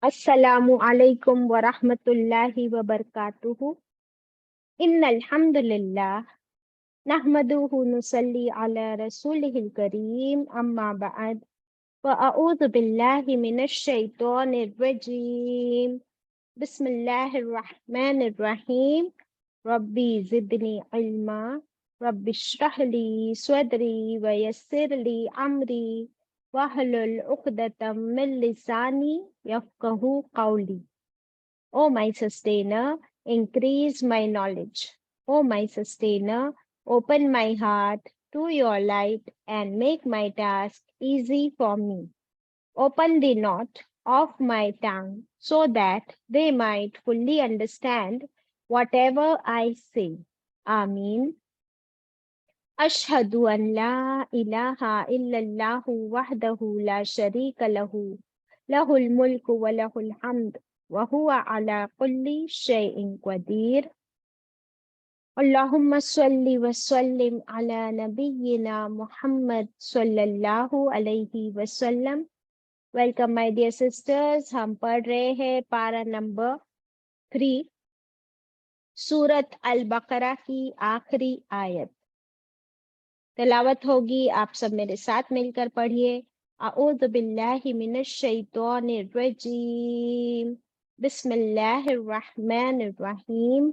السلام علیکم ورحمۃ اللہ وبرکاتہ۔ ان الحمد للہ نحمدہ نصلی علی رسولہ الکریم، اما بعد فاعوذ باللہ من الشیطان الرجیم، بسم اللہ الرحمن الرحیم۔ ربی زدنی علما، رب اشرح لی صدری ویسر لی امری واحلل عقدۃ من لسانی یفقہوا قولی۔ O my sustainer, increase my knowledge. O my sustainer, open my heart to your light and make my task easy for me. Open the knot of my tongue so that they might fully understand whatever I say. Ameen. أشهد أن لا إله إلا الله وحده لا شريك له، له الملك وله الحمد وهو على كل شيء قدير. اللهم صل وسلم على نبينا محمد صلی اللہ علیہ وسلم۔ Welcome my dear sisters، ہم پڑھ رہے ہیں پارہ نمبر 3، سورت البقرہ کی آخری آیت۔ تلاوت ہوگی، آپ سب میرے ساتھ مل کر پڑھیے۔ اعوذ باللہ من الشیطان الرجیم، بسم اللہ الرحمن الرحیم۔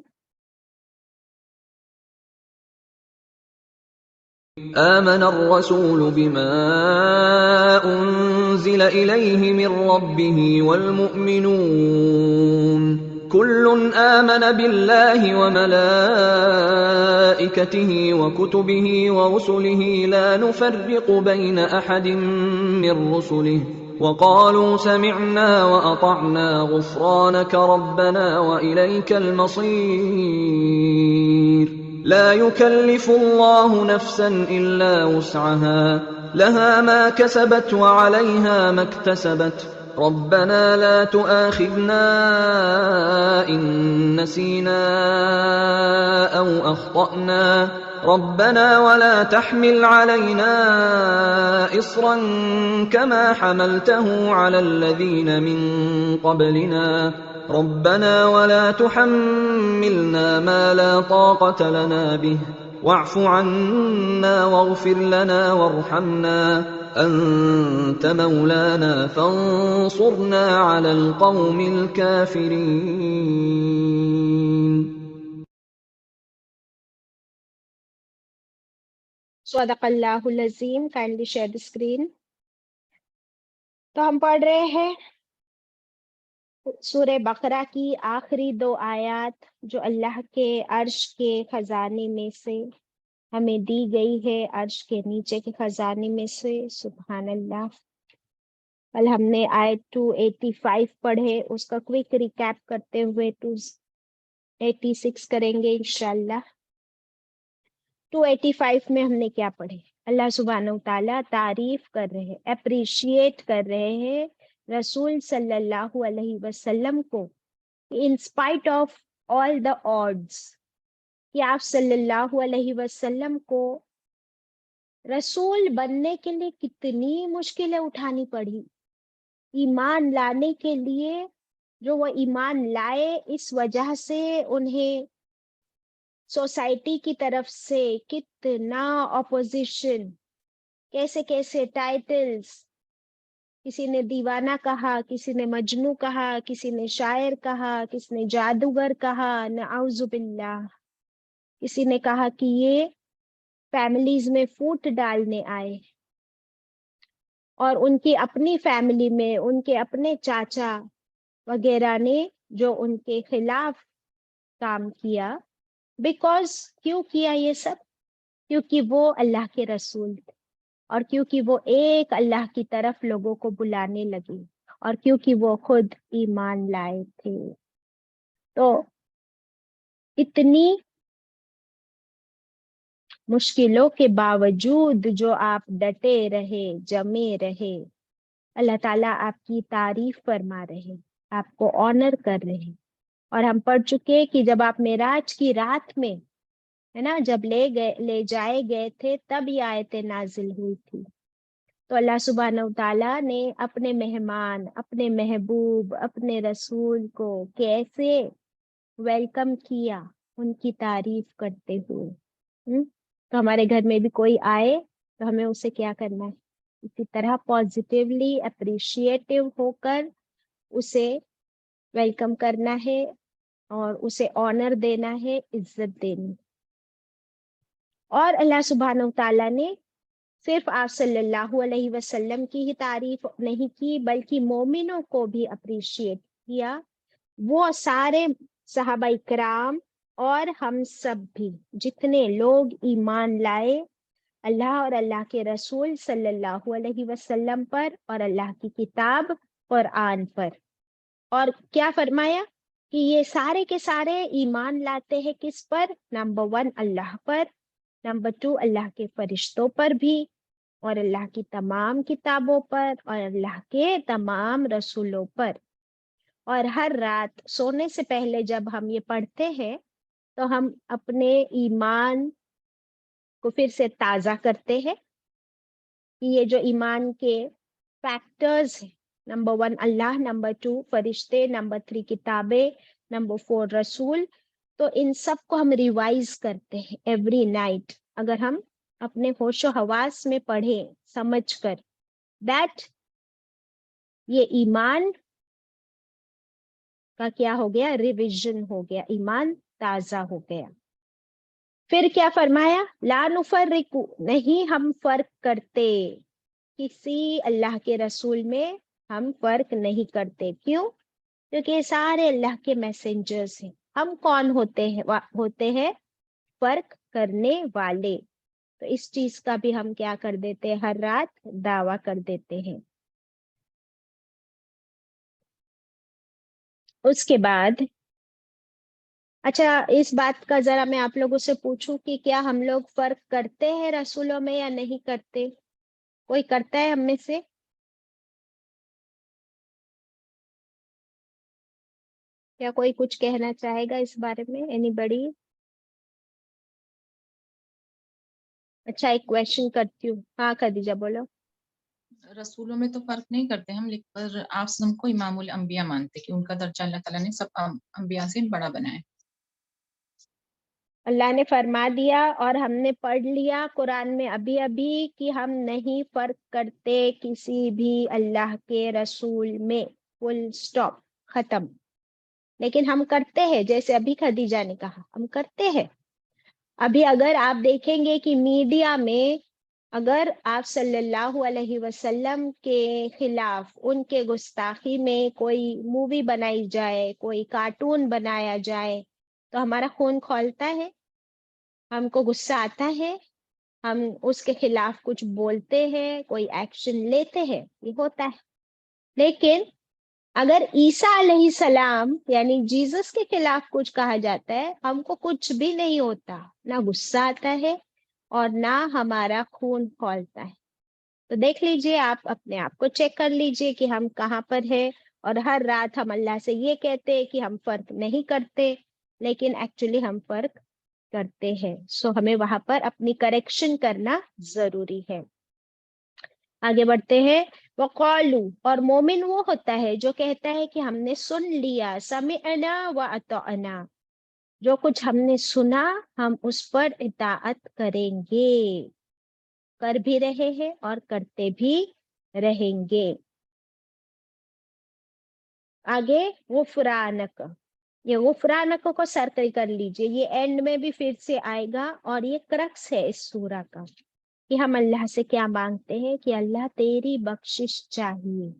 آمن الرسول بما أنزل إليه من ربه والمؤمنون كل آمن بالله وملائكته وكتبه ورسله لا نفرق بين أحد من رسله وقالوا سمعنا وأطعنا غفرانك ربنا وإليك المصير لا يكلف الله نفسا إلا وسعها لها ما كسبت وعليها ما اكتسبت ربنا لا تؤاخذنا إن نسينا أو أخطأنا ربنا ولا تحمل علينا إصرا كما حملته على الذين من قبلنا ربنا ولا تحملنا ما لا طاقة لنا به واعف عنا واغفر لنا وارحمنا أنت مولانا فانصرنا على القوم الكافرين۔ صدق اللہ العظیم۔ کائنڈلی شیئر دی اسکرین۔ تو ہم پڑھ رہے ہیں سورہ بقرہ کی آخری 2 آیات، جو اللہ کے عرش کے خزانے میں سے ہمیں دی گئی ہے، عرش کے نیچے کے خزانے میں سے۔ سبحان اللہ۔ کل ہم نے آیت 285 پڑھے، اس کا کوئک ریکیپ کرتے ہوئے 286 کریں گے انشاءاللہ۔ 285 میں ہم نے کیا پڑھے؟ اللہ سبحانہ وتعالیٰ تعریف کر رہے ہیں، اپریشیٹ کر رہے ہیں رسول صلی اللہ علیہ وسلم کو، in spite of all the odds, کہ آپ صلی اللہ علیہ وسلم کو رسول بننے کے لیے کتنی مشکلیں اٹھانی پڑی، ایمان لانے کے لیے جو وہ ایمان لائے، اس وجہ سے انہیں سوسائٹی کی طرف سے کتنا اپوزیشن، کیسے کیسے ٹائٹلز، کسی نے دیوانہ کہا، کسی نے مجنوں کہا، کسی نے شاعر کہا، کسی نے جادوگر کہا، نعوذ باللہ، کسی نے کہا کہ یہ فیملیز میں فوٹ ڈالنے آئے، اور ان کی اپنی فیملی میں ان کے اپنے چاچا وغیرہ نے جو ان کے خلاف کام کیا۔ بیکاز کیوں کیا یہ سب؟ کیونکہ وہ اللہ کے رسول تھے، اور کیونکہ وہ ایک اللہ کی طرف لوگوں کو بلانے لگے، اور کیونکہ وہ خود ایمان لائے تھے۔ تو اتنی مشکلوں کے باوجود جو آپ ڈٹے رہے، جمے رہے، اللہ تعالیٰ آپ کی تعریف فرما رہے، آپ کو آنر کر رہے۔ اور ہم پڑھ چکے کہ جب آپ معراج کی رات میں، ہے نا، جب لے جائے گئے تھے، تب یہ آیتیں نازل ہوئی تھی۔ تو اللہ سبحانہ و تعالیٰ نے اپنے مہمان، اپنے محبوب، اپنے رسول کو کیسے ویلکم کیا، ان کی تعریف کرتے ہوئے۔ تو ہمارے گھر میں بھی کوئی آئے تو ہمیں اسے کیا کرنا ہے؟ اسی طرح پازیٹیولی اپریشیٹو ہو کر اسے ویلکم کرنا ہے اور اسے آنر دینا ہے، عزت دینی۔ اور اللہ سبحانہ و تعالیٰ نے صرف آپ صلی اللہ علیہ وسلم کی ہی تعریف نہیں کی، بلکہ مومنوں کو بھی اپریشیٹ کیا، وہ سارے صحابہ اکرام اور ہم سب بھی، جتنے لوگ ایمان لائے اللہ اور اللہ کے رسول صلی اللہ علیہ وسلم پر اور اللہ کی کتاب قرآن پر۔ اور کیا فرمایا کہ یہ سارے کے سارے ایمان لاتے ہیں کس پر؟ نمبر 1 اللہ پر، نمبر 2 اللہ کے فرشتوں پر بھی، اور اللہ کی تمام کتابوں پر، اور اللہ کے تمام رسولوں پر۔ اور ہر رات سونے سے پہلے جب ہم یہ پڑھتے ہیں تو ہم اپنے ایمان کو پھر سے تازہ کرتے ہیں کہ یہ جو ایمان کے فیکٹرز ہیں، نمبر 1 اللہ، نمبر 2 فرشتے، نمبر 3 کتابیں، نمبر 4 رسول، تو ان سب کو ہم ریوائز کرتے ہیں ایوری نائٹ، اگر ہم اپنے ہوش و حواس میں پڑھیں سمجھ کر، دیٹ یہ ایمان کا کیا ہو گیا؟ ریویژن ہو گیا، ایمان تازہ ہو گیا۔ پھر کیا فرمایا؟ لا نفرق، نہیں ہم فرق کرتے کسی اللہ کے رسول میں، ہم فرق نہیں کرتے۔ کیوں؟ کیونکہ یہ سارے اللہ کے میسنجرز ہیں۔ ہم کون ہوتے ہیں؟ فرق کرنے والے۔ تو اس چیز کا بھی ہم کیا کر دیتے ہیں؟ ہر رات دعویٰ کر دیتے ہیں۔ اس کے بعد اچھا، اس بات کا ذرا میں آپ لوگوں سے پوچھوں کہ کیا ہم لوگ فرق کرتے ہیں رسولوں میں یا نہیں کرتے؟ کوئی کرتا ہے ہم میں سے؟ کیا کوئی کچھ کہنا چاہے گا اس بارے میں؟ اینی بڑی؟ اچھا، ایک کویشچن کرتی ہوں۔ ہاں خدیجہ بولو۔ رسولوں میں تو فرق نہیں کرتے ہم، پر آپ سب کو امام الانبیاء مانتے کہ ان کا درجہ اللہ تعالیٰ نے سب انبیاء سے بڑا بنایا۔ اللہ نے فرما دیا اور ہم نے پڑھ لیا قرآن میں ابھی ابھی کہ ہم نہیں فرق کرتے کسی بھی اللہ کے رسول میں، فل سٹاپ، ختم۔ لیکن ہم کرتے ہیں، جیسے ابھی خدیجہ نے کہا، ہم کرتے ہیں۔ ابھی اگر آپ دیکھیں گے کہ میڈیا میں اگر آپ صلی اللہ علیہ وسلم کے خلاف، ان کے گستاخی میں کوئی مووی بنائی جائے، کوئی کارٹون بنایا جائے، تو ہمارا خون کھولتا ہے، ہم کو غصہ آتا ہے، ہم اس کے خلاف کچھ بولتے ہیں، کوئی ایکشن لیتے ہیں، یہ ہوتا ہے۔ لیکن اگر عیسیٰ علیہ السلام یعنی جیزس کے خلاف کچھ کہا جاتا ہے، ہم کو کچھ بھی نہیں ہوتا، نہ غصہ آتا ہے اور نہ ہمارا خون کھولتا ہے۔ تو دیکھ لیجئے، آپ اپنے آپ کو چیک کر لیجئے کہ ہم کہاں پر ہے۔ اور ہر رات ہم اللہ سے یہ کہتے کہ ہم فرق نہیں کرتے، لیکن ایکچولی ہم فرق کرتے ہیں۔ سو ہمیں وہاں پر اپنی کریکشن کرنا ضروری ہے۔ آگے بڑھتے ہیں۔ وقالو، اور مومن وہ ہوتا ہے جو کہتا ہے کہ ہم نے سن لیا، سمعنا واطعنا، جو کچھ ہم نے سنا ہم اس پر اطاعت کریں گے، کر بھی رہے ہیں اور کرتے بھی رہیں گے۔ آگے غفرانک، یہ غفرانک کو سرکل کر لیجئے، یہ اینڈ میں بھی پھر سے آئے گا، اور یہ کرکس ہے اس سورہ کا کہ ہم اللہ سے کیا مانگتے ہیں کہ اللہ تیری بخشش چاہیے،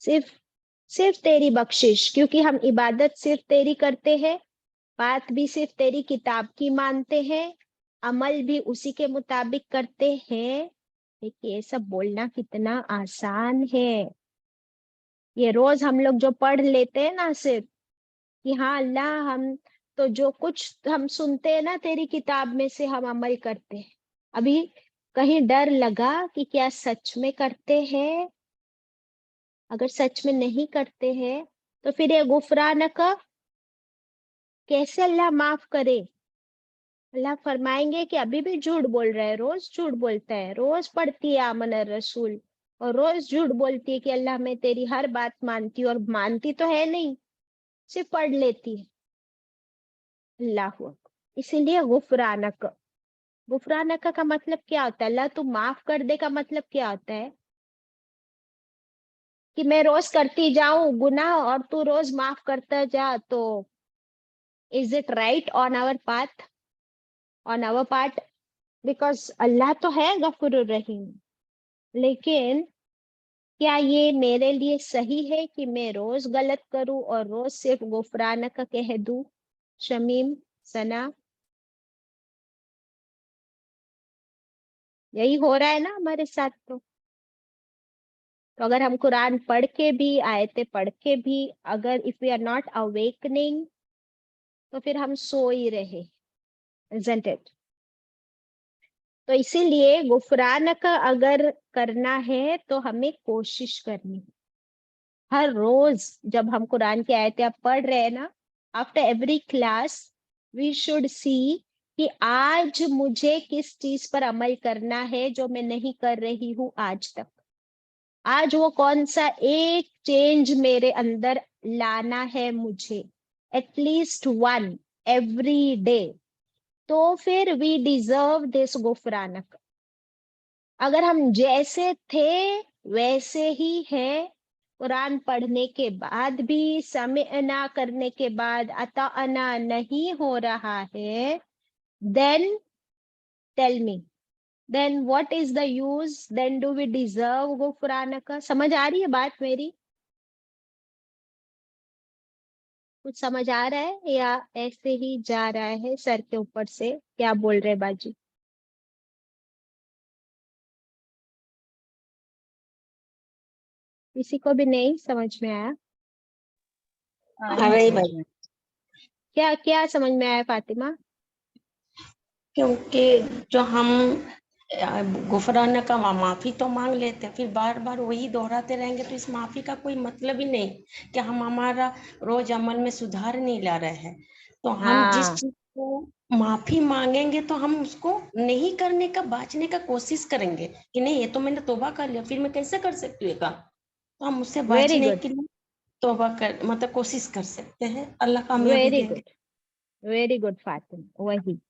صرف تیری بخشش، کیونکہ ہم عبادت صرف تیری کرتے ہیں، بات بھی صرف تیری کتاب کی مانتے ہیں، عمل بھی اسی کے مطابق کرتے ہیں۔ لیکن یہ سب بولنا کتنا آسان ہے، یہ روز ہم لوگ جو پڑھ لیتے ہیں نا صرف کہ ہاں اللہ، ہم تو جو کچھ ہم سنتے ہیں نا تیری کتاب میں سے ہم عمل کرتے ہیں، ابھی کہیں ڈر لگا کہ کیا سچ میں کرتے ہیں؟ اگر سچ میں نہیں کرتے ہیں تو پھر یہ غفرانک کیسے اللہ معاف کرے؟ اللہ فرمائیں گے کہ ابھی بھی جھوٹ بول رہا ہے، روز جھوٹ بولتا ہے، روز پڑھتی ہے آمن الرسول، اور روز جھوٹ بولتی ہے کہ اللہ میں تیری ہر بات مانتی ہوں، اور مانتی تو ہے نہیں، صرف پڑھ لیتی ہے. اللہ اکبر. اسی لیے غفرانک، غفرانک کا مطلب کیا ہوتا ہے؟ اللہ تو معاف کر دے کا مطلب کیا ہوتا ہے؟ کہ میں روز کرتی جاؤں گناہ اور تو روز معاف کرتا جا. تو is it right on our path, on our part? Because اللہ تو ہے غفور الرحیم، لیکن کیا یہ میرے لیے صحیح ہے کہ میں روز غلط کروں اور روز صرف غفرانک کا کہہ دوں؟ شمیم، ثنا، یہی ہو رہا ہے نا ہمارے ساتھ. تو اگر ہم قرآن پڑھ کے بھی، آیتیں پڑھ کے بھی، اگر if we are not awakening, تو پھر ہم سو ہی رہے. isn't it؟ تو اسی لیے غفران کا اگر کرنا ہے تو ہمیں کوشش کرنی. ہر روز جب ہم قرآن کی آیتیں پڑھ رہے ہیں نا، after every class we should see کہ آج مجھے کس چیز پر عمل کرنا ہے جو میں نہیں کر رہی ہوں آج تک. آج وہ کون سا ایک چینج میرے اندر لانا ہے مجھے، at least one every day. تو پھر وی ڈیزرو دس غفرانک. اگر ہم جیسے تھے ویسے ہی ہے، قرآن پڑھنے کے بعد بھی، سمعنا کرنے کے بعد اطعنا نہیں ہو رہا ہے، then tell me, then what is the use, then do we deserve غفرانک؟ سمجھ آ رہی ہے بات میری؟ کچھ سمجھ آ رہا ہے یا ایسے ہی جا رہا ہے سر کے اوپر سے؟ کیا بول رہے باجی؟ کسی کو بھی نہیں سمجھ میں آیا؟ آ رہی ہے سمجھ میں. کیا کیا سمجھ میں آیا فاطمہ؟ کیونکہ جو ہم غفرانہ کا معافی تو مانگ لیتے ہیں، پھر بار بار وہی دہراتے رہیں گے تو اس معافی کا کوئی مطلب ہی نہیں کہ ہم ہمارا روز عمل میں سدھار نہیں لا رہے ہیں. تو ہم جس ہاں، چیز کو معافی مانگیں گے تو ہم اس کو نہیں کرنے کا، باچنے کا کوشش کریں گے کہ نہیں یہ تو میں نے توبہ کر لیا، پھر میں کیسے کر سکتی ہوں یہ کام. تو ہم اس سے ویری باچنے گڈ، کے لیے توبہ کر مطلب کوشش کر سکتے ہیں. اللہ کامیابی ویری دیں گے. Good, very good Fatima.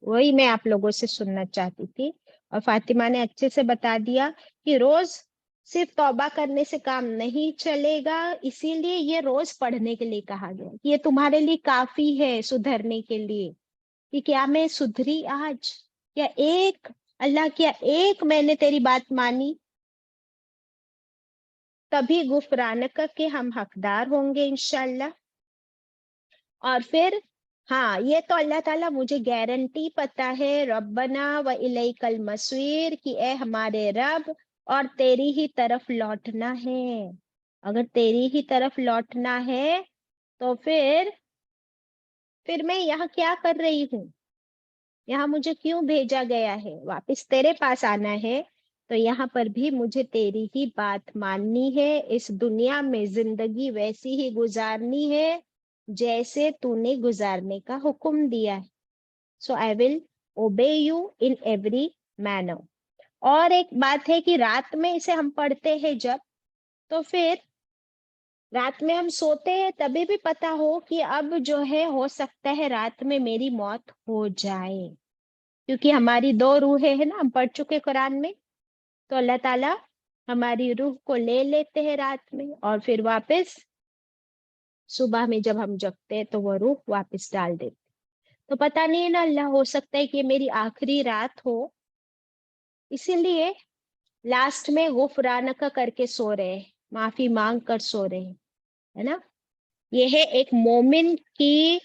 وہی میں آپ لوگوں سے سننا چاہتی تھی، اور فاطمہ نے اچھے سے بتا دیا کہ روز صرف توبہ کرنے سے کام نہیں چلے گا. اسی لیے یہ روز پڑھنے کے لیے کہا گیا کہ یہ تمہارے لیے کافی ہے سدھرنے کے لیے. کہ کیا میں سدھری آج؟ کیا ایک اللہ، کیا ایک میں نے تیری بات مانی؟ تبھی غفرانک کے ہم حقدار ہوں گے انشاءاللہ. اور پھر ہاں، یہ تو اللہ تعالیٰ مجھے گارنٹی پتا ہے، ربنا و الیک المصیر، کہ اے ہمارے رب، اور تیری ہی طرف لوٹنا ہے. اگر تیری ہی طرف لوٹنا ہے تو پھر میں یہاں کیا کر رہی ہوں؟ یہاں مجھے کیوں بھیجا گیا ہے؟ واپس تیرے پاس آنا ہے. تو یہاں پر بھی مجھے تیری ہی بات ماننی ہے، اس دنیا میں زندگی ویسی ہی گزارنی ہے جیسے تو نے گزارنے کا حکم دیا ہے. So I will obey you in every manner. اور ایک بات ہے کہ رات میں اسے ہم پڑھتے ہیں جب، تو پھر رات میں ہم سوتے ہیں تبھی بھی پتا ہو کہ اب جو ہے ہو سکتا ہے رات میں میری موت ہو جائے، کیونکہ ہماری 2 روحیں ہیں نا، ہم پڑھ چکے قرآن میں. تو اللہ تعالیٰ ہماری روح کو لے لیتے ہیں رات میں، اور پھر واپس صبح میں جب ہم جگتے ہیں تو وہ روح واپس ڈال دیتے. تو پتہ نہیں ہے نا، اللہ، ہو سکتا ہے کہ یہ میری آخری رات ہو، اسی لیے لاسٹ میں غفرانک کر کے سو رہے، معافی مانگ کر سو رہے، ہے نا. یہ ہے ایک مومن کی،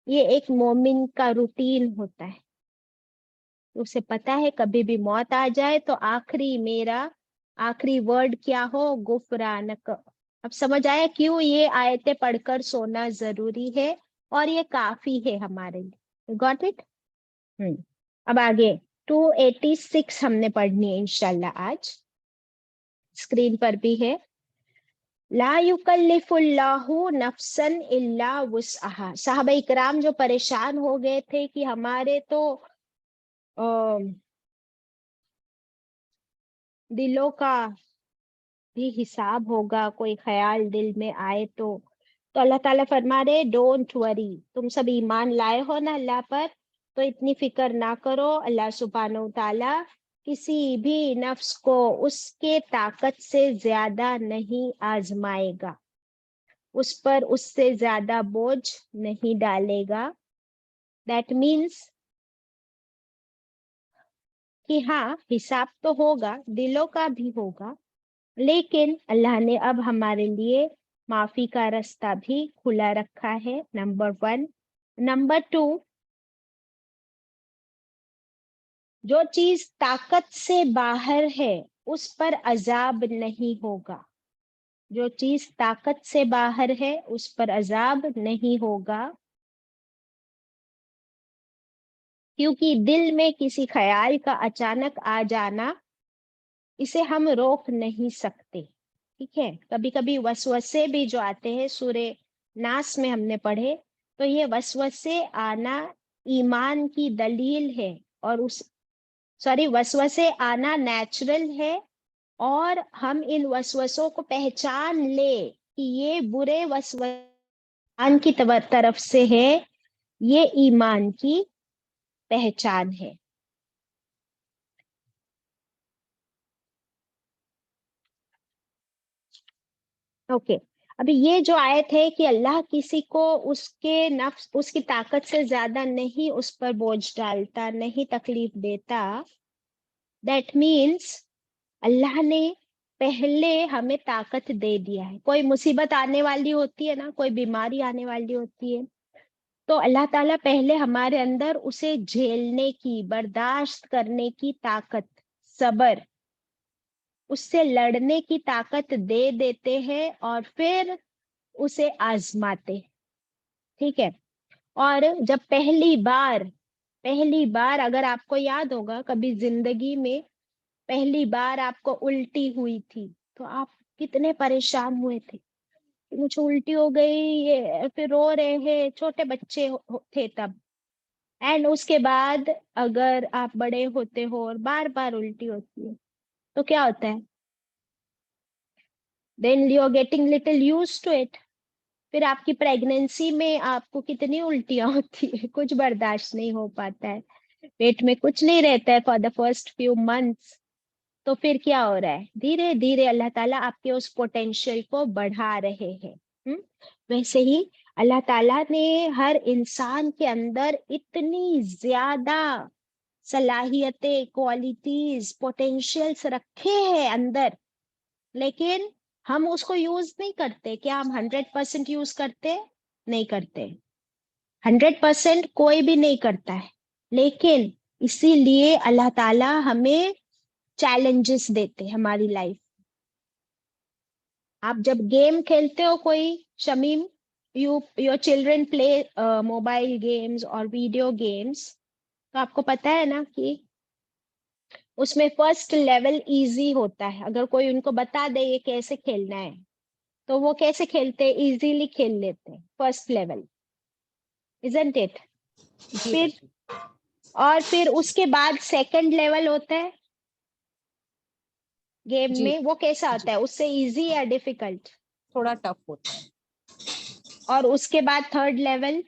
یہ ایک مومن کا روٹین ہوتا ہے. اسے پتا ہے کبھی بھی موت آ جائے تو میرا آخری ورڈ کیا ہو؟ غفرانک. اب سمجھ آیا کیوں یہ آیتیں پڑھ کر سونا ضروری ہے اور یہ کافی ہے ہمارے لیے. Got it? اب آگے 286 ہم نے پڑھنی ہے انشاءاللہ آج. اسکرین پر بھی ہے. لا یکلف اللہ نفسا الا وسعها. صحابہ اکرام جو پریشان ہو گئے تھے کہ ہمارے تو دلوں کا بھی حساب ہوگا, کوئی خیال دل میں آئے تو اللہ تعالیٰ فرما رہے ڈونٹ وری, تم سب ایمان لائے ہو نا اللہ پر, تو اتنی فکر نہ کرو. اللہ سبحانہ و تعالیٰ کسی بھی نفس کو اس کے طاقت سے زیادہ نہیں آزمائے گا, اس پر اس سے زیادہ بوجھ نہیں ڈالے گا. دیٹ مینس کہ ہاں حساب تو ہوگا, دلوں کا بھی ہوگا, لیکن اللہ نے اب ہمارے لیے معافی کا راستہ بھی کھلا رکھا ہے. نمبر 1. نمبر 2, جو چیز طاقت سے باہر ہے اس پر عذاب نہیں ہوگا. جو چیز طاقت سے باہر ہے اس پر عذاب نہیں ہوگا, کیونکہ دل میں کسی خیال کا اچانک آ جانا اسے ہم روک نہیں سکتے. ٹھیک ہے, کبھی کبھی وسوسے بھی جو آتے ہیں, سورہ ناس میں ہم نے پڑھے, تو یہ وسوسے آنا ایمان کی دلیل ہے, اور وسوسے آنا نیچرل ہے, اور ہم ان وسوسوں کو پہچان لے کہ یہ برے وسوسے ایمان کی طرف سے ہے, یہ ایمان کی پہچان ہے. اوکے, ابھی یہ جو آیت ہے کہ اللہ کسی کو اس کے نفس, اس کی طاقت سے زیادہ نہیں اس پر بوجھ ڈالتا, نہیں تکلیف دیتا. دیٹ مینس اللہ نے پہلے ہمیں طاقت دے دیا ہے. کوئی مصیبت آنے والی ہوتی ہے نا, کوئی بیماری آنے والی ہوتی ہے, تو اللہ تعالیٰ پہلے ہمارے اندر اسے جھیلنے کی, برداشت کرنے کی طاقت, صبر, اس سے لڑنے کی طاقت دے دیتے ہیں, اور پھر اسے آزماتے. ٹھیک ہے, اور جب پہلی بار اگر آپ کو یاد ہوگا کبھی زندگی میں پہلی بار آپ کو الٹی ہوئی تھی, تو آپ کتنے پریشان ہوئے تھے, مجھے الٹی ہو گئی, یہ پھر رو رہے ہیں, چھوٹے بچے تھے تب. اینڈ اس کے بعد اگر آپ بڑے ہوتے ہو اور بار بار الٹی ہوتی ہے تو کیا ہوتا ہے, then you are getting little used to it. پھر آپ کی پریگنینسی میں آپ کو کتنی الٹیاں ہوتی ہے, کچھ برداشت نہیں ہو پاتا ہے, پیٹ میں کچھ نہیں رہتا ہے for the first few months. تو پھر کیا ہو رہا ہے, دھیرے دھیرے اللہ تعالیٰ آپ کے اس پوٹینشیل کو بڑھا رہے ہیں. ویسے ہی اللہ تعالیٰ نے ہر انسان کے اندر اتنی زیادہ صلاحیتیں, کوالٹیز, پوٹینشیلس رکھے ہیں اندر, لیکن ہم اس کو یوز نہیں کرتے. کیا ہم 100% یوز کرتے؟ نہیں کرتے. 100% کوئی بھی نہیں کرتا ہے, لیکن اسی لیے اللہ تعالیٰ ہمیں چیلنجز دیتے ہماری لائف. آپ جب گیم کھیلتے ہو کوئی, Shamim, your children play mobile games اور ویڈیو گیمز, تو آپ کو پتا ہے نا کہ اس میں فرسٹ لیول ایزی ہوتا ہے. اگر کوئی ان کو بتا دے یہ کیسے کھیلنا ہے, تو وہ کیسے کھیلتے, ایزیلی کھیل لیتے, فرسٹ لیول, isn't it؟ پھر اس کے بعد سیکنڈ لیول ہوتا ہے گیم میں, وہ کیسا ہوتا ہے, اس سے ایزی یا ڈیفیکلٹ؟ تھوڑا ٹف ہوتا ہے. اور اس کے بعد تھرڈ لیول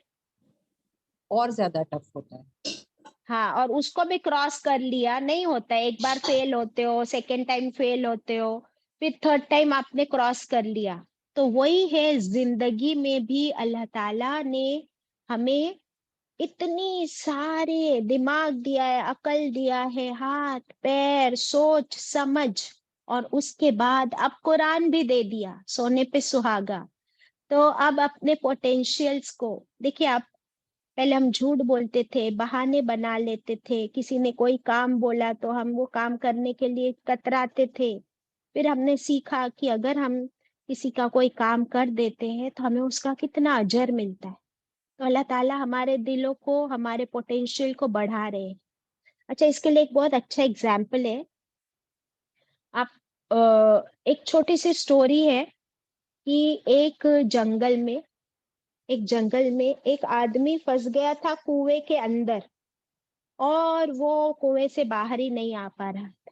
اور زیادہ ٹف ہوتا ہے. ہاں, اور اس کو بھی کراس کر لیا, نہیں ہوتا ہے, ایک بار فیل ہوتے ہو, سیکنڈ ٹائم فیل ہوتے ہو, پھر تھرڈ ٹائم آپ نے کراس کر لیا. تو وہی ہے زندگی میں بھی اللہ تعالیٰ نے ہمیں اتنی سارے دماغ دیا ہے, عقل دیا ہے, ہاتھ پیر, سوچ سمجھ, اور اس کے بعد اب قرآن بھی دے دیا, سونے پہ سہاگا. تو اب اپنے پوٹینشیلز کو دیکھیے. آپ پہلے ہم جھوٹ بولتے تھے, بہانے بنا لیتے تھے, کسی نے کوئی کام بولا تو ہم وہ کام کرنے کے لیے کتراتے تھے. پھر ہم نے سیکھا کہ اگر ہم کسی کا کوئی کام کر دیتے ہیں تو ہمیں اس کا کتنا اجر ملتا ہے. تو اللہ تعالیٰ ہمارے دلوں کو, ہمارے پوٹینشیل کو بڑھا رہے ہیں. اچھا, اس کے لیے ایک بہت اچھا اگزامپل ہے. آپ ایک چھوٹی سی سٹوری ہے کہ ایک جنگل میں ایک آدمی پھنس گیا تھا کنویں کے اندر, اور وہ کنویں سے باہر ہی نہیں آ پا رہا تھا.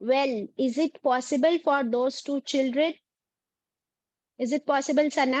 well. Is it possible for those 2 children? Is it possible, Sana?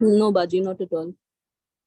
No, Baji, not at all.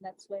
that's why.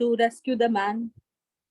To rescue the man.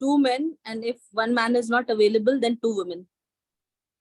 2 men and if 1 man is not available then 2 women.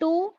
2,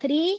3,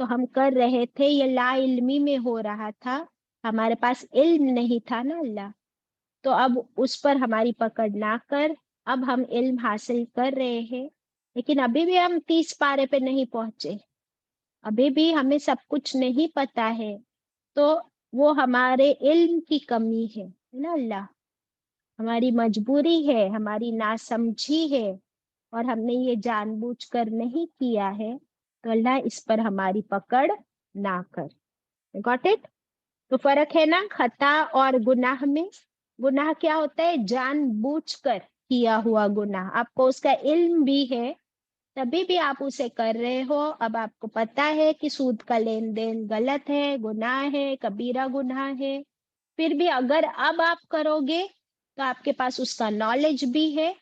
تو ہم کر رہے تھے، یہ لا علمی میں ہو رہا تھا، ہمارے پاس علم نہیں تھا نا اللہ، تو اب اس پر ہماری پکڑ نہ کر، اب ہم علم حاصل کر رہے ہیں، لیکن ابھی بھی ہم 30 پارے پہ نہیں پہنچے، ابھی بھی ہمیں سب کچھ نہیں پتا ہے، تو وہ ہمارے علم کی کمی ہے نا اللہ، ہماری مجبوری ہے، ہماری ناسمجھی ہے، اور ہم نے یہ جان بوجھ کر نہیں کیا ہے، تو اللہ اس پر ہماری پکڑ نہ کر. Got it? تو فرق ہے نا خطا اور گناہ میں. گناہ کیا ہوتا ہے؟ جان بوجھ کر کیا ہوا گناہ، آپ کو اس کا علم بھی ہے تبھی بھی آپ اسے کر رہے ہو. اب آپ کو پتا ہے کہ سود کا لین دین غلط ہے، گناہ ہے، کبیرہ گناہ ہے، پھر بھی اگر اب آپ کرو گے تو آپ کے پاس اس کا نالج بھی ہے،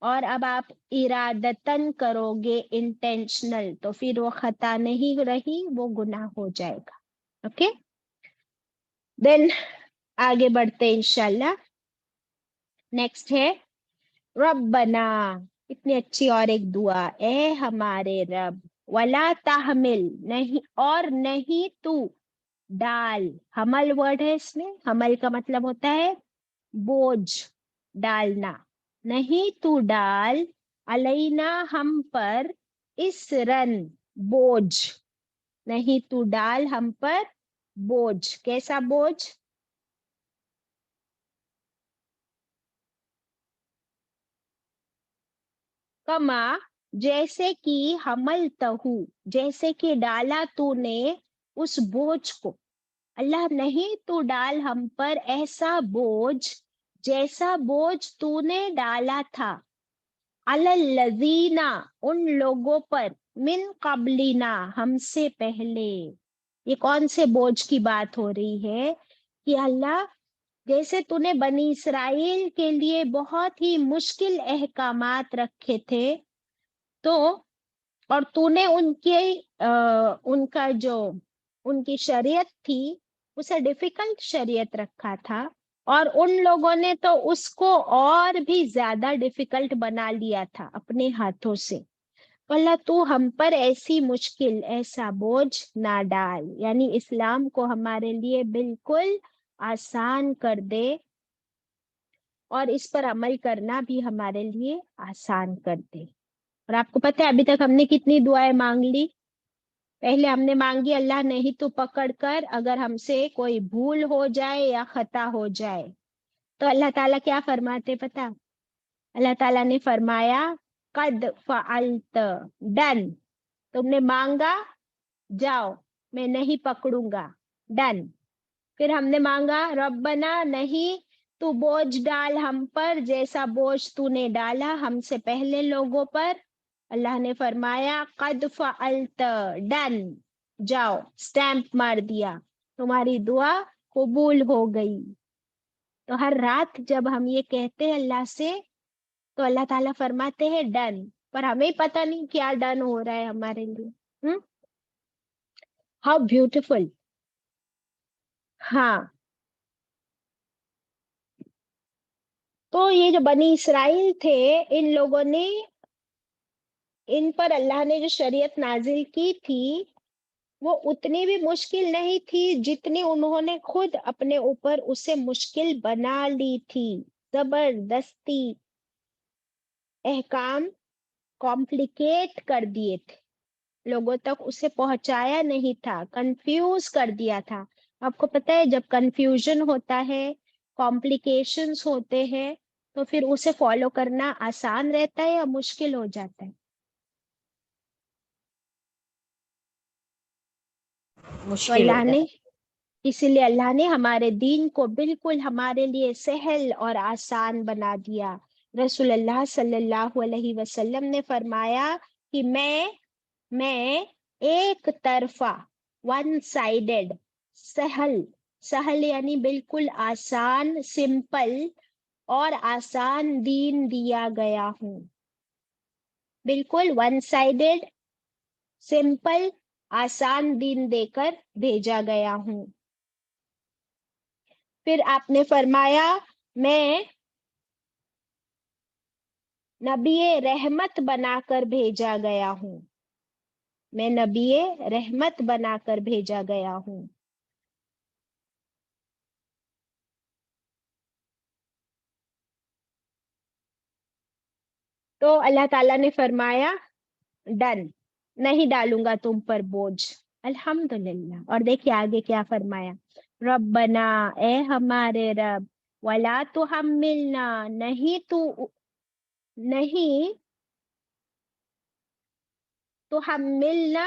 اور اب آپ ارادتاً کرو گے، انٹینشنل، تو پھر وہ خطا نہیں رہی، وہ گناہ ہو جائے گا. اوکے، دین آگے بڑھتے انشاءاللہ. نیکسٹ ہے ربنا، اتنی اچھی اور ایک دعا، اے ہمارے رب، ولا تحمل، نہیں اور نہیں تو ڈال، حمل ورڈ ہے اس میں، حمل کا مطلب ہوتا ہے بوجھ، ڈالنا، نہیں تو ڈال، علینا ہم پر، اسرن بوجھ، نہیں تو ڈال ہم پر بوجھ. کیسا بوجھ؟ کما، جیسے کہ حمل تہو، جیسے کہ ڈالا تو نے اس بوجھ کو. اللہ نہیں تو ڈال ہم پر ایسا بوجھ جیسا بوجھ تو نے ڈالا تھا، علی الذین، ان لوگوں پر، من قبلنا، ہم سے پہلے. یہ کون سے بوجھ کی بات ہو رہی ہے؟ کہ اللہ جیسے تو نے بنی اسرائیل کے لیے بہت ہی مشکل احکامات رکھے تھے، تو اور تو نے ان کا جو ان کی شریعت تھی اسے ڈیفیکلٹ شریعت رکھا تھا، اور ان لوگوں نے تو اس کو اور بھی زیادہ ڈیفیکلٹ بنا لیا تھا اپنے ہاتھوں سے. اللہ تو ہم پر ایسی مشکل، ایسا بوجھ نہ ڈال، یعنی اسلام کو ہمارے لیے بالکل آسان کر دے، اور اس پر عمل کرنا بھی ہمارے لیے آسان کر دے. اور آپ کو پتہ ہے ابھی تک ہم نے کتنی دعائیں مانگ لی؟ پہلے ہم نے مانگی اللہ نہیں تو پکڑ کر، اگر ہم سے کوئی بھول ہو جائے یا خطا ہو جائے تو اللہ تعالیٰ کیا فرماتے پتہ؟ اللہ تعالیٰ نے فرمایا قد فعلت، ڈن، تم نے مانگا، جاؤ میں نہیں پکڑوں گا، ڈن. پھر ہم نے مانگا ربنا، نہیں تو بوجھ ڈال ہم پر جیسا بوجھ تو نے ڈالا ہم سے پہلے لوگوں پر. اللہ نے فرمایا قد فعلت، ڈن، جاؤ، سٹیمپ مار دیا، تمہاری دعا قبول ہو گئی. تو ہر رات جب ہم یہ کہتے ہیں اللہ سے تو اللہ تعالیٰ فرماتے ہیں ڈن، پر ہمیں پتہ نہیں کیا ڈن ہو رہا ہے ہمارے لیے. How beautiful. ہاں، تو یہ جو بنی اسرائیل تھے، ان لوگوں نے، ان پر اللہ نے جو شریعت نازل کی تھی وہ اتنی بھی مشکل نہیں تھی جتنی انہوں نے خود اپنے اوپر اسے مشکل بنا لی تھی. زبردستی احکام کمپلیکیٹ کر دیے تھے، لوگوں تک اسے پہنچایا نہیں تھا، کنفیوز کر دیا تھا. آپ کو پتہ ہے جب کنفیوژن ہوتا ہے، کمپلیکیشنز ہوتے ہیں، تو پھر اسے فالو کرنا آسان رہتا ہے یا مشکل ہو جاتا ہے؟ تو مشکل اللہ ہوتا نے، ہے. اسی لیے اللہ نے ہمارے دین کو بالکل ہمارے لیے سہل اور آسان بنا دیا. رسول اللہ صلی اللہ علیہ وسلم نے فرمایا کہ میں ایک طرفہ، ون سائیڈڈ، سہل یعنی بالکل آسان، سمپل اور آسان دین دیا گیا ہوں. بالکل ون سائیڈڈ، سمپل، آسان دین دے کر بھیجا گیا ہوں. پھر آپ نے فرمایا میں نبی رحمت بنا کر بھیجا گیا ہوں. میں نبی رحمت بنا کر بھیجا گیا ہوں. تو اللہ تعالیٰ نے فرمایا ڈن، نہیں ڈالوں گا تم پر بوجھ. الحمدللہ. اور دیکھیے آگے کیا فرمایا، ربنا، اے ہمارے رب، ولا تحملنا، نہیں تحملنا،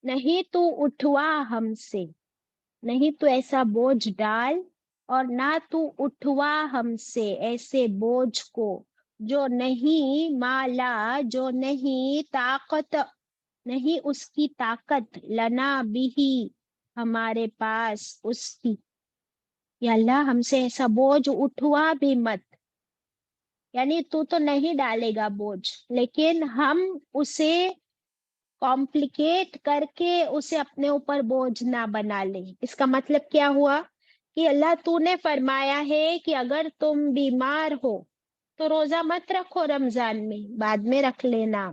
نہیں تو اٹھوا ہم سے، نہیں تو ایسا بوجھ ڈال، اور نہ تو اٹھوا ہم سے ایسے بوجھ کو جو نہیں مالا، جو نہیں طاقت، نہیں اس کی طاقت، لنا بھی، ہمارے پاس اس کی. یا اللہ ہم سے ایسا بوجھ اٹھوا بھی مت، یعنی تو نہیں ڈالے گا بوجھ، لیکن ہم اسے کمپلیکیٹ کر کے اسے اپنے اوپر بوجھ نہ بنا لیں. اس کا مطلب کیا ہوا کہ اللہ تو نے فرمایا ہے کہ اگر تم بیمار ہو تو روزہ مت رکھو رمضان میں، بعد میں رکھ لینا.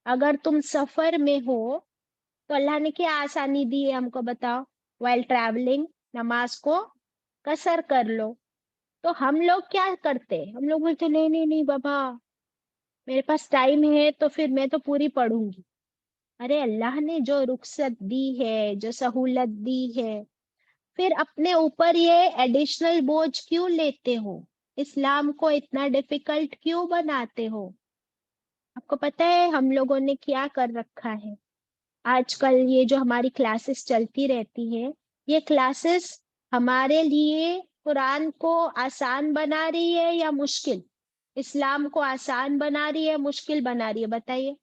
اگر تم سفر میں ہو تو اللہ نے کیا آسانی دی ہے ہم کو، بتاؤ، وائل ٹریولنگ نماز کو قصر کر لو. تو ہم لوگ کیا کرتے، ہم لوگ بولتے نہیں نہیں نہیں بابا میرے پاس ٹائم ہے تو پھر میں تو پوری پڑھوں گی. ارے اللہ نے جو رخصت دی ہے، جو سہولت دی ہے، پھر اپنے اوپر یہ ایڈیشنل بوجھ کیوں لیتے ہو؟ اسلام کو اتنا ڈیفیکلٹ کیوں بناتے ہو؟ آپ کو پتہ ہے ہم لوگوں نے کیا کر رکھا ہے آج کل؟ یہ جو ہماری کلاسز چلتی رہتی ہے، یہ کلاسز ہمارے لیے قرآن کو آسان بنا رہی ہے یا مشکل؟ اسلام کو آسان بنا رہی ہے، مشکل بنا رہی ہے؟ بتائیے.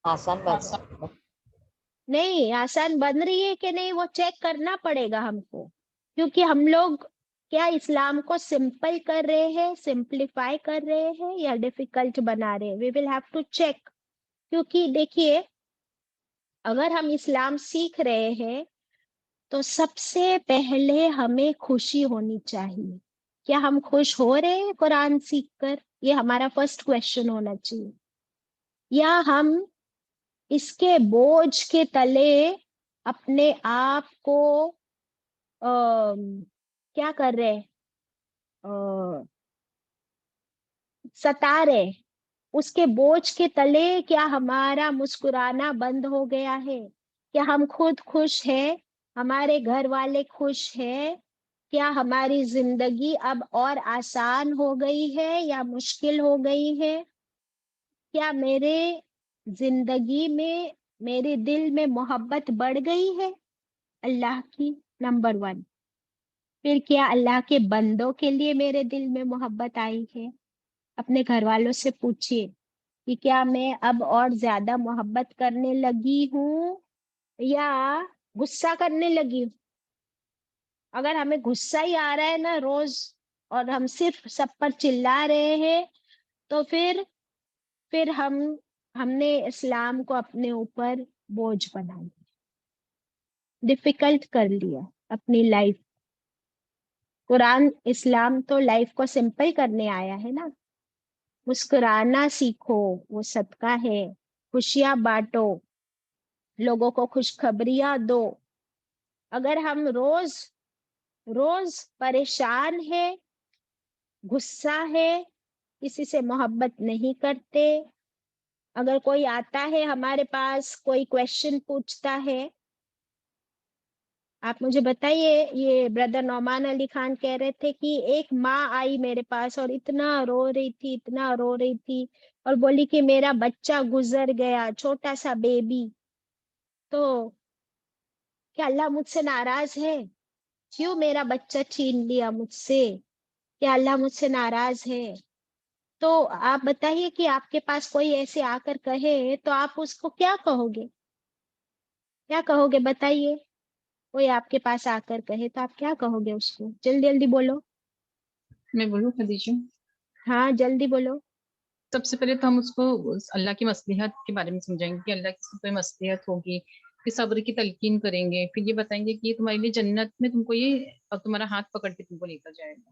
آسان بات ہے. نہیں، آسان بن رہی ہے کہ نہیں وہ چیک کرنا پڑے گا ہم کو، کیونکہ ہم لوگ کیا اسلام کو سمپل کر رہے ہیں، سمپلیفائی کر رہے ہیں، یا ڈیفیکلٹ بنا رہے ہیں. وی ول ہیو ٹو چیک. کیونکہ دیکھیے اگر ہم اسلام سیکھ رہے ہیں تو سب سے پہلے ہمیں خوشی ہونی چاہیے. کیا ہم خوش ہو رہے ہیں قرآن سیکھ کر؟ یہ ہمارا فرسٹ کوشچن ہونا چاہیے. یا ہم اس کے بوجھ کے تلے اپنے آپ کو کیا کر رہے، ستا رہے؟ اس کے بوجھ کے تلے کیا ہمارا مسکرانا بند ہو گیا ہے؟ کیا ہم خود خوش ہیں؟ ہمارے گھر والے خوش ہیں؟ کیا ہماری زندگی اب اور آسان ہو گئی ہے یا مشکل ہو گئی ہے؟ کیا میرے زندگی میں، میرے دل میں محبت بڑھ گئی ہے اللہ کی؟ نمبر 1. پھر کیا اللہ کے بندوں کے لیے میرے دل میں محبت آئی ہے؟ اپنے گھر والوں سے پوچھئے کہ کیا میں اب اور زیادہ محبت کرنے لگی ہوں یا غصہ کرنے لگی ہوں؟ اگر ہمیں غصہ ہی آ رہا ہے نا روز، اور ہم صرف سب پر چلا رہے ہیں، تو پھر ہم نے اسلام کو اپنے اوپر بوجھ بنا لیا، ڈیفیکلٹ کر لیا اپنی لائف. قرآن اسلام تو لائف کو سمپل کرنے آیا ہے نا. مسکرانا سیکھو، وہ صدقہ ہے. خوشیاں بانٹو، لوگوں کو خوشخبریاں دو. اگر ہم روز پریشان ہے، غصہ ہے، کسی سے محبت نہیں کرتے، اگر کوئی آتا ہے ہمارے پاس، کوئی کویشچن پوچھتا ہے، آپ مجھے بتائیے، یہ بردر نعمان علی خان کہہ رہے تھے کہ ایک ماں آئی میرے پاس اور اتنا رو رہی تھی، اتنا رو رہی تھی، اور بولی کہ میرا بچہ گزر گیا، چھوٹا سا بیبی. تو کیا اللہ مجھ سے ناراض ہے؟ کیوں میرا بچہ چھین لیا مجھ سے؟ کیا اللہ مجھ سے ناراض ہے؟ تو آپ بتائیے کہ آپ کے پاس کوئی ایسے آ کر کہے تو آپ اس کو کیا کہو گے؟ کیا کہو گے بتائیے؟ کوئی آپ کے پاس آ کر کہے تو آپ کیا کہو گے اس کو؟ جلدی جلدی بولو. میں بولوں خدیجہ؟ ہاں جلدی بولو. سب سے پہلے تو ہم اس کو اللہ کی مصلحت کے بارے میں سمجھائیں گے کہ اللہ کی کوئی مصلحت ہوگی، پھر صبر کی تلقین کریں گے، پھر یہ بتائیں گے کہ یہ تمہارے لیے جنت میں تمہارا ہاتھ پکڑ کے تم کو لے کر جائے گا.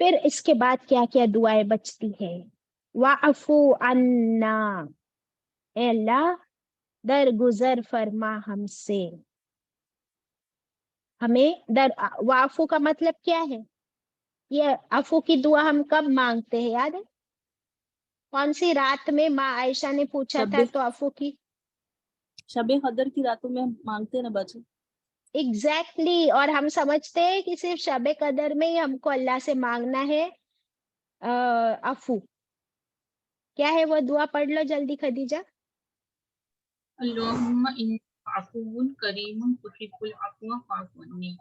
پھر اس کے بعد کیا کیا دعائیں بچتی ہے؟ وَعْفُو عَنَّا، اے اللہ درگزر فرما ہم سے. ہمیں وعفو کا مطلب کیا ہے؟ یہ عفو کی دعا ہم کب مانگتے ہیں یاد ہے؟ کون سی رات میں ماں عائشہ نے پوچھا تھا تو عفو کی؟ شب قدر کی راتوں میں ہم مانگتے ہیں نا باجی. ایگزیکٹلی. اور ہم سمجھتے ہیں کہ صرف شب قدر میں ہی ہم کو اللہ سے مانگنا ہے عفو. کیا ہے وہ دعا؟ پڑھ لو جلدی خدیجہ. اللہم انک عفو کریم تحب العفو فاعف عنی.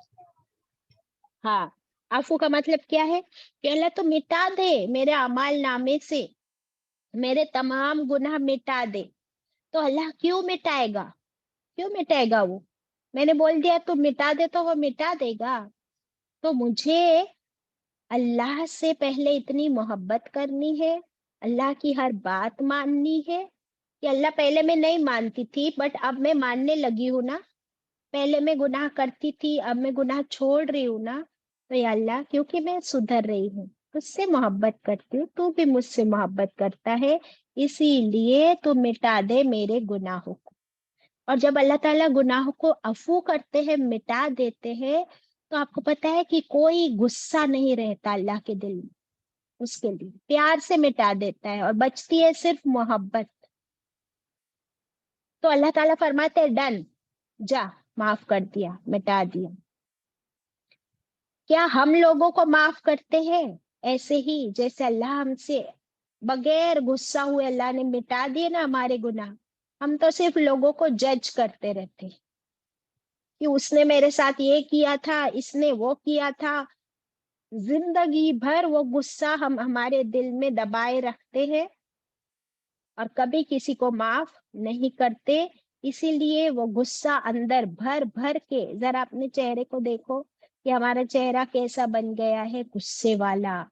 ہاں، عفو کا مطلب کیا ہے؟ کہ اللہ تو مٹا دے میرے اعمال نامے سے، میرے تمام گناہ مٹا دے. تو اللہ کیوں مٹائے گا؟ کیوں مٹائے گا وہ؟ میں نے بول دیا تو مٹا دے تو وہ مٹا دے گا. تو مجھے اللہ سے پہلے اتنی محبت کرنی ہے، اللہ کی ہر بات ماننی ہے کہ اللہ پہلے میں نہیں مانتی تھی بٹ اب میں ماننے لگی ہوں نا. پہلے میں گناہ کرتی تھی، اب میں گناہ چھوڑ رہی ہوں نا. تو یا اللہ کیونکہ میں سدھر رہی ہوں، تجھ سے محبت کرتی ہوں، تو بھی مجھ سے محبت کرتا ہے، اسی لیے تو مٹا دے میرے گناہوں کو. اور جب اللہ تعالیٰ گناہوں کو عفو کرتے ہیں، مٹا دیتے ہیں، تو آپ کو پتا ہے کہ کوئی غصہ نہیں رہتا اللہ کے دل میں. اس کے لیے پیار سے مٹا دیتا ہے اور بچتی ہے صرف محبت. تو اللہ تعالیٰ فرماتے ہیں ڈن، جا معاف کر دیا، مٹا دیا. کیا ہم لوگوں کو معاف کرتے ہیں ایسے ہی جیسے اللہ ہم سے بغیر غصہ ہوئے اللہ نے مٹا دیے نا ہمارے گناہ؟ ہم تو صرف لوگوں کو جج کرتے رہتے کہ اس نے میرے ساتھ یہ کیا تھا، اس نے وہ کیا تھا. زندگی بھر وہ غصہ ہم ہمارے دل میں دبائے رکھتے ہیں اور کبھی کسی کو معاف نہیں کرتے. اسی لیے وہ غصہ اندر بھر بھر کے، ذرا اپنے چہرے کو دیکھو کہ ہمارا چہرہ کیسا بن گیا ہے، غصے والا.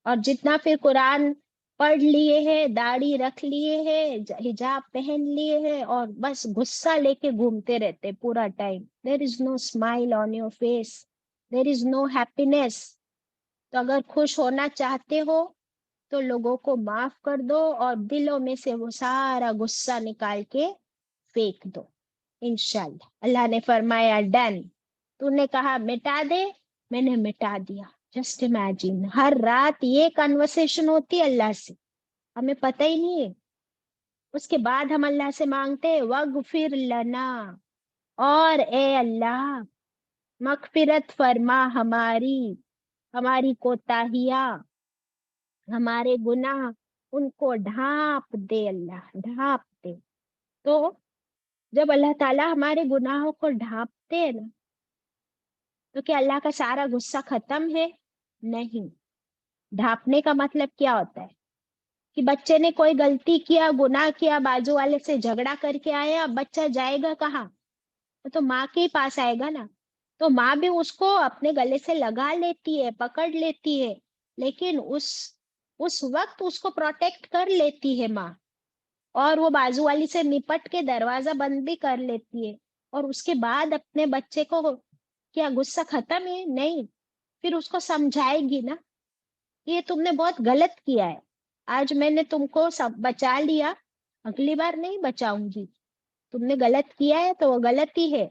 اور جتنا پھر قرآن پڑھ لیے ہیں، داڑھی رکھ لیے ہیں، حجاب پہن لیے ہیں، اور بس غصہ لے کے گھومتے رہتے پورا time. There is no smile on your face, there is no happiness. تو اگر خوش ہونا چاہتے ہو تو لوگوں کو معاف کر دو اور دلوں میں سے وہ سارا غصہ نکال کے پھینک دو انشاءاللہ. اللہ نے فرمایا ڈن. تو نے کہا مٹا دے، میں نے مٹا دیا. جسٹ امیجن ہر رات یہ کنورسیشن ہوتی ہے اللہ سے، ہمیں پتہ ہی نہیں ہے. اس کے بعد ہم اللہ سے مانگتے وغفر لنا، اور اے اللہ مغفرت فرما ہماری کوتاہیاں، ہمارے گناہ، ان کو ڈھانپ دے اللہ، ڈھانپ دے. تو جب اللہ تعالیٰ ہمارے گناہوں کو ڈھانپتے ہیں نا، تو کیا اللہ کا سارا غصہ ختم ہے؟ نہیں. ڈھانپنے کا مطلب کیا ہوتا ہے کہ بچے نے کوئی غلطی کیا، گناہ کیا، بازو والے سے جھگڑا کر کے آیا، بچہ جائے گا کہاں؟ تو ماں کے ہی پاس آئے گا نا. تو ماں بھی اس کو اپنے گلے سے لگا لیتی ہے، پکڑ لیتی ہے، لیکن اس وقت اس کو پروٹیکٹ کر لیتی ہے ماں، اور وہ بازو والی سے نپٹ کے دروازہ بند بھی کر لیتی ہے. اور اس کے بعد اپنے بچے کو کیا غصہ ختم ہے؟ نہیں. پھر اس کو سمجھائے گی نا، یہ تم نے بہت غلط کیا ہے، آج میں نے تم کو بچا لیا، اگلی بار نہیں بچاؤں گی، تم نے غلط کیا ہے تو وہ غلط ہی ہے.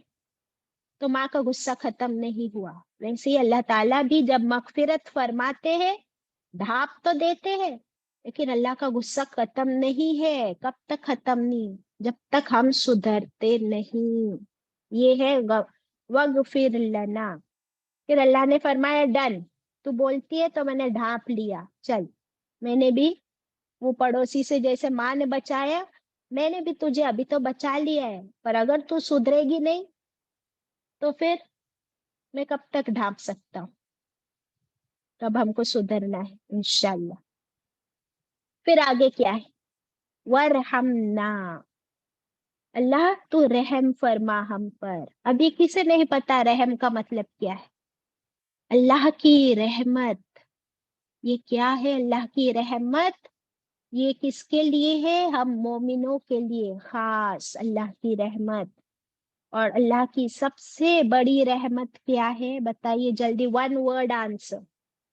تو ماں کا غصہ ختم نہیں ہوا. ویسے ہی اللہ تعالیٰ بھی جب مغفرت فرماتے ہیں، ڈھانپ تو دیتے ہیں، لیکن اللہ کا غصہ ختم نہیں ہے. کب تک ختم نہیں؟ جب تک ہم سدھرتے نہیں. یہ ہے وغفر لنا. پھر اللہ نے فرمایا ڈن، تو بولتی ہے تو میں نے ڈھانپ لیا، چل میں نے بھی وہ پڑوسی سے جیسے ماں نے بچایا، میں نے بھی تجھے ابھی تو بچا لیا ہے، پر اگر تو سدھرے گی نہیں تو پھر میں کب تک ڈھانپ سکتا ہوں؟ تب ہم کو سدھرنا ہے انشاءاللہ. پھر آگے کیا ہے؟ وَارْحَمْنَا، اللہ تو رحم فرما ہم پر. ابھی کسے نہیں پتا رحم کا مطلب کیا ہے؟ اللہ کی رحمت. یہ کیا ہے اللہ کی رحمت؟ یہ کس کے لیے ہے؟ ہم مومنوں کے لیے خاص اللہ کی رحمت. اور اللہ کی سب سے بڑی رحمت کیا ہے بتائیے جلدی، one word answer.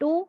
2,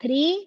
3,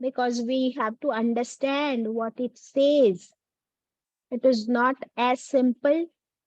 because we have to understand what it says. It is not as simple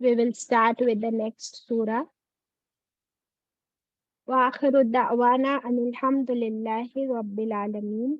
we will start with the next surah. wa akhiru da'wana anil hamdulillahi rabbil alamin.